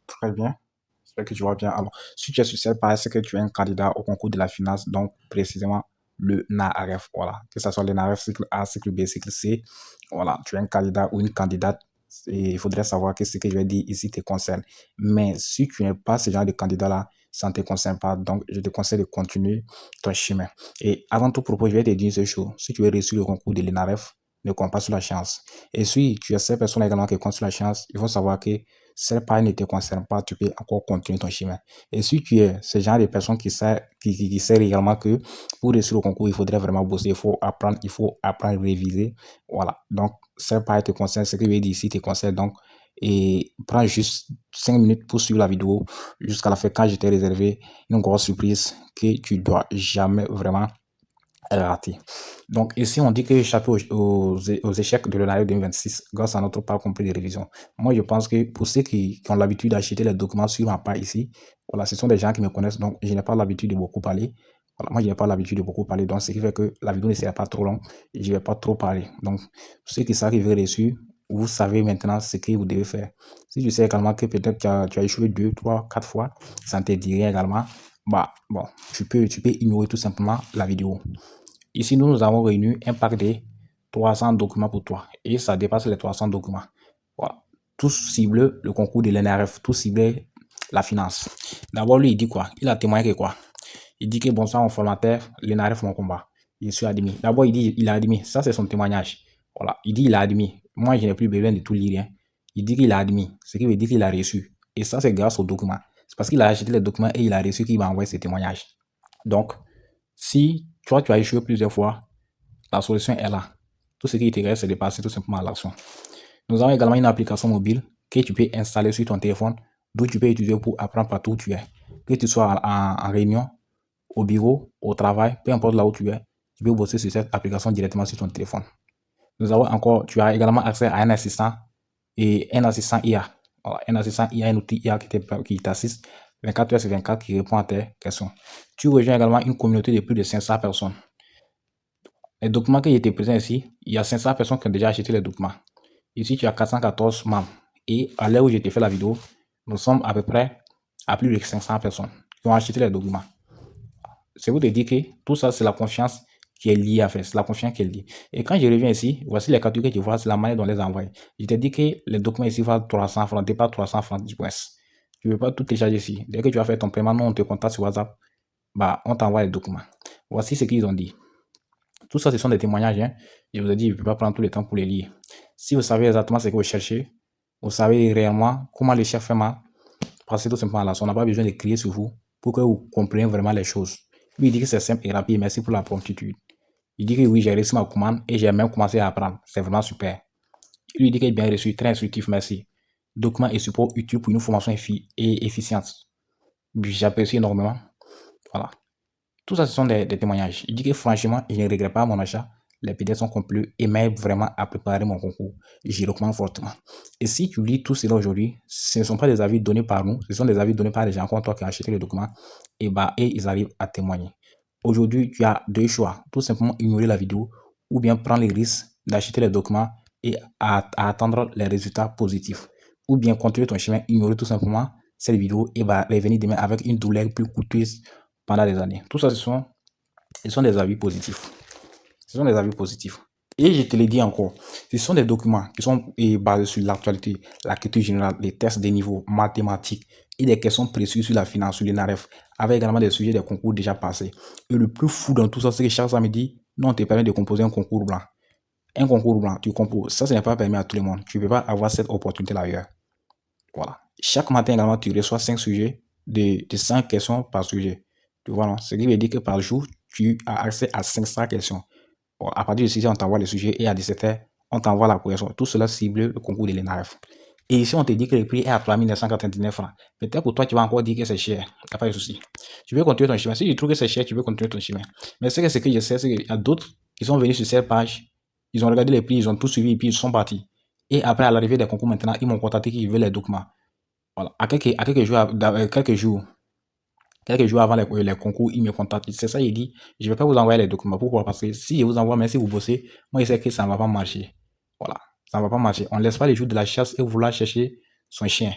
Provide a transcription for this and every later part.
Très bien. C'est que tu vois bien. Alors, si tu es sur cette page, c'est que tu es un candidat au concours de la finance, donc précisément le NAREF. Voilà. Que ce soit le NAREF cycle A, cycle B, cycle C. Voilà. Tu es un candidat ou une candidate. Et il faudrait savoir que ce que je vais dire ici te concerne. Mais si tu n'es pas ce genre de candidat-là, ça ne te concerne pas. Donc, je te conseille de continuer ton chemin. Et avant tout propos, je vais te dire ce chose. Si tu veux réussir le concours de l'NAREF, ne compte pas sur la chance. Et si tu as ces personnes également qui comptent sur la chance, il faut savoir que cette part ne te concerne pas, tu peux encore continuer ton chemin. Et si tu es ce genre de personne qui sait réellement que pour réussir le concours, il faudrait vraiment bosser, il faut apprendre à réviser. Voilà. Donc, cette part te concerne, ce que je vais dire ici te concerne. Donc, et prends juste 5 minutes pour suivre la vidéo jusqu'à la fin quand je t'ai réservé une grosse surprise que tu dois jamais vraiment raté. Donc ici, on dit que échapper aux échecs de l'année 2026 grâce à notre part complet de révision. Moi, je pense que pour ceux qui ont l'habitude d'acheter les documents sur ma part ici, voilà, ce sont des gens qui me connaissent, donc je n'ai pas l'habitude de beaucoup parler. Voilà, moi, je n'ai pas l'habitude de beaucoup parler, donc ce qui fait que la vidéo ne sera pas trop longue et je ne vais pas trop parler. Donc, ceux qui savent qui veulent reçu, vous savez maintenant ce que vous devez faire. Si tu sais également que peut-être tu as échoué 2, 3, 4 fois, ça ne te dit rien également, bah, bon, tu peux ignorer tout simplement la vidéo. Ici, nous avons réuni un pack de 300 documents pour toi et ça dépasse les 300 documents. Voilà. Tous ciblent le concours de l'NRF, tous ciblent la finance. D'abord, lui, il dit quoi? Il a témoigné que quoi? Il dit que bonsoir, mon formateur, l'NRF, mon combat. Je suis admis. D'abord, il dit il a admis. Ça, c'est son témoignage. Voilà. Il dit il a admis. Moi, je n'ai plus besoin de tout lire. Hein. Il dit qu'il a admis. Ce qui veut dire qu'il a reçu. Et ça, c'est grâce aux documents. C'est parce qu'il a acheté les documents et il a reçu qu'il va envoyer ses témoignages. Donc, si toi, tu as échoué plusieurs fois, la solution est là. Tout ce qui te reste, c'est de passer tout simplement à l'action. Nous avons également une application mobile que tu peux installer sur ton téléphone, d'où tu peux utiliser pour apprendre partout où tu es. Que tu sois en réunion, au bureau, au travail, peu importe là où tu es, tu peux bosser sur cette application directement sur ton téléphone. Nous avons encore, tu as également accès à un assistant et un assistant IA. Alors, un assistant IA, un outil IA qui t'assiste 24 heures sur 24 qui répond à tes questions. Tu rejoins également une communauté de plus de 500 personnes. Les documents qui étaient présents ici, il y a 500 personnes qui ont déjà acheté les documents. Ici, tu as 414 membres. Et à l'heure où j'ai fait la vidéo, nous sommes à peu près à plus de 500 personnes qui ont acheté les documents. C'est vous de dire que tout ça, c'est la confiance qui est liée à faire. C'est la confiance qui est liée. Et quand je reviens ici, voici les catégories que tu vois, c'est la manière dont on les envoie. Je te dis que les documents ici valent 300 francs, pas 300 francs du prince. Tu ne veux pas tout télécharger ici. Dès que tu vas faire ton paiement, nous, on te contacte sur WhatsApp, bah, on t'envoie les documents. Voici ce qu'ils ont dit. Tout ça, ce sont des témoignages. Hein. Je vous ai dit, je ne peux pas prendre tout le temps pour les lire. Si vous savez exactement ce que vous cherchez, vous savez réellement comment le chef fait mal, passez tout simplement là. On n'a pas besoin de crier sur vous pour que vous compreniez vraiment les choses. Lui, il dit que c'est simple et rapide. Merci pour la promptitude. Il dit que oui, j'ai reçu ma commande et j'ai même commencé à apprendre. C'est vraiment super. Lui, il dit qu'il est bien reçu, très instructif, merci. Documents et support utiles pour une formation efficiente. J'apprécie énormément. Voilà. Tout ça, ce sont des témoignages. Il dit que franchement, il ne regrette pas mon achat. Les PDF sont complets et m'aide vraiment à préparer mon concours. J'y recommande fortement. Et si tu lis tout cela aujourd'hui, ce ne sont pas des avis donnés par nous, ce sont des avis donnés par des gens comme toi qui ont acheté le document et ils arrivent à témoigner. Aujourd'hui, tu as deux choix. Tout simplement ignorer la vidéo ou bien prendre les risques d'acheter les documents et à attendre les résultats positifs. Ou bien continuer ton chemin, ignorer tout simplement cette vidéo et revenir demain avec une douleur plus coûteuse pendant des années. Tout ça, ce sont des avis positifs. Ce sont des avis positifs. Et je te le dis encore, ce sont des documents qui sont basés sur l'actualité, la culture générale, les tests des niveaux mathématiques et des questions précises sur la finance, sur les NAREF, avec également des sujets des concours déjà passés. Et le plus fou dans tout ça, c'est que chaque samedi, nous, on te permet de composer un concours blanc. Un concours blanc, tu composes. Ça, ce n'est pas permis à tout le monde. Tu ne peux pas avoir cette opportunité-là ailleurs. Voilà. Chaque matin également, tu reçois 5 sujets de 5 questions par sujet. Tu vois, non? Ce qui veut dire que par jour, tu as accès à 500 questions. Bon, à partir de 6h, on t'envoie les sujets et à 17h, on t'envoie la correction. Tout cela cible le concours de l'ENAREF. Et ici, on te dit que le prix est à 3999 francs. Peut-être pour toi, tu vas encore dire que c'est cher. Il n'y a pas de souci. Tu veux continuer ton chemin. Si tu trouves que c'est cher, tu veux continuer ton chemin. Mais ce que je sais, c'est qu'il y a d'autres qui sont venus sur cette page. Ils ont regardé les prix, ils ont tout suivi et puis ils sont partis. Et après, à l'arrivée des concours maintenant, ils m'ont contacté qu'ils veulent les documents. Voilà. À quelques jours avant les concours, il me contacte. C'est ça, il dit, je ne vais pas vous envoyer les documents. Pourquoi? Parce que si je vous envoie, même si vous bossez, moi, je sais que ça ne va pas marcher. Voilà. Ça ne va pas marcher. On ne laisse pas les jours de la chasse et vouloir chercher son chien.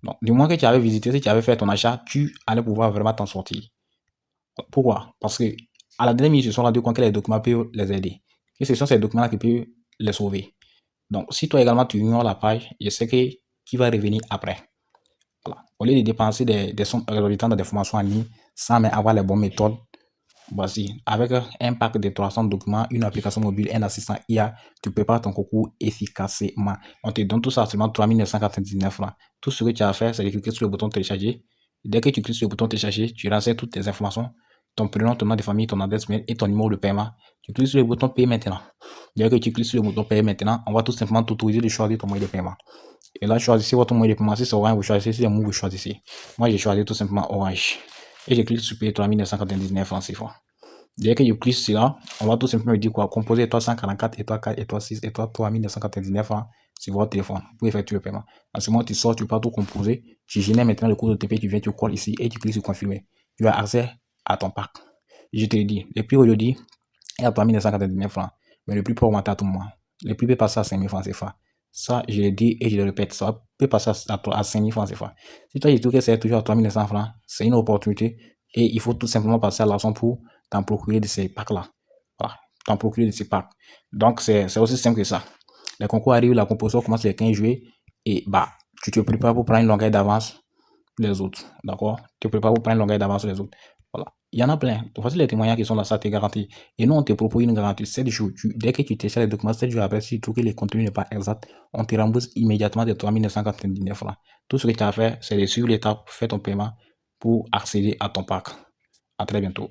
Donc, du moment que tu avais visité, si tu avais fait ton achat, tu allais pouvoir vraiment t'en sortir. Pourquoi? Parce que à la dernière minute, ils se sont rendus compte que les documents peuvent les aider. Et ce sont ces documents-là qui peuvent les sauver. Donc, si toi également tu ignores la page, je sais que qui va revenir après. Voilà. Au lieu de dépenser des sommes exorbitantes dans des formations en ligne sans même avoir les bonnes méthodes, voici, avec un pack de 300 documents, une application mobile, un assistant IA, tu prépares ton concours efficacement. On te donne tout ça à seulement 3 999 francs. Tout ce que tu as à faire, c'est de cliquer sur le bouton télécharger. Dès que tu cliques sur le bouton télécharger, tu renseignes toutes tes informations, ton prénom, ton nom de famille, ton adresse mail et ton numéro de paiement. Tu cliques sur le bouton payer maintenant. Dès que tu cliques sur le bouton payer maintenant, on va tout simplement t'autoriser de choisir ton moyen de paiement. Et là, choisissez votre moyen de paiement. Si c'est Orange, vous choisissez. Si c'est Move, vous choisissez. Moi, j'ai choisi tout simplement Orange. Et je clique sur payer 3 999 francs CFA. Dès que je clique sur là, on va tout simplement me dire quoi? Composer étoile 144, étoile 4, étoile 6, étoile 3 999 francs sur votre téléphone pour effectuer le paiement. En ce moment, tu sors, tu peux tout composer. Tu génères maintenant le code OTP, tu viens, tu colles ici et tu cliques sur confirmer. Tu as accès à ton pack. Je te le dis, les prix aujourd'hui est à 3 999 francs, mais le prix peut augmenter à tout moment. Le prix peut passer à 5 000 francs CFA. Ça, je le dis et je le répète, ça peut passer à 5 000 francs CFA. Si toi, tu trouves que c'est toujours à 3 900 francs, c'est une opportunité et il faut tout simplement passer à l'action pour t'en procurer de ces packs-là. Voilà, t'en procurer de ces packs. Donc, c'est aussi simple que ça. Les concours arrivent, la composition commence le 15 juillet et bah, tu te prépares pour prendre une longueur d'avance les autres. D'accord? Tu te prépares pour prendre une longueur d'avance les autres. Voilà. Il y en a plein. Voici les témoignages qui sont là, ça te garantit. Et nous, on te propose une garantie 7 jours. Dès que tu télécharges les documents, 7 jours après, si tu trouves que le contenu n'est pas exact, on te rembourse immédiatement de 3 999 francs. Tout ce que tu as à faire, c'est de suivre l'étape, faire ton paiement pour accéder à ton pack. À très bientôt.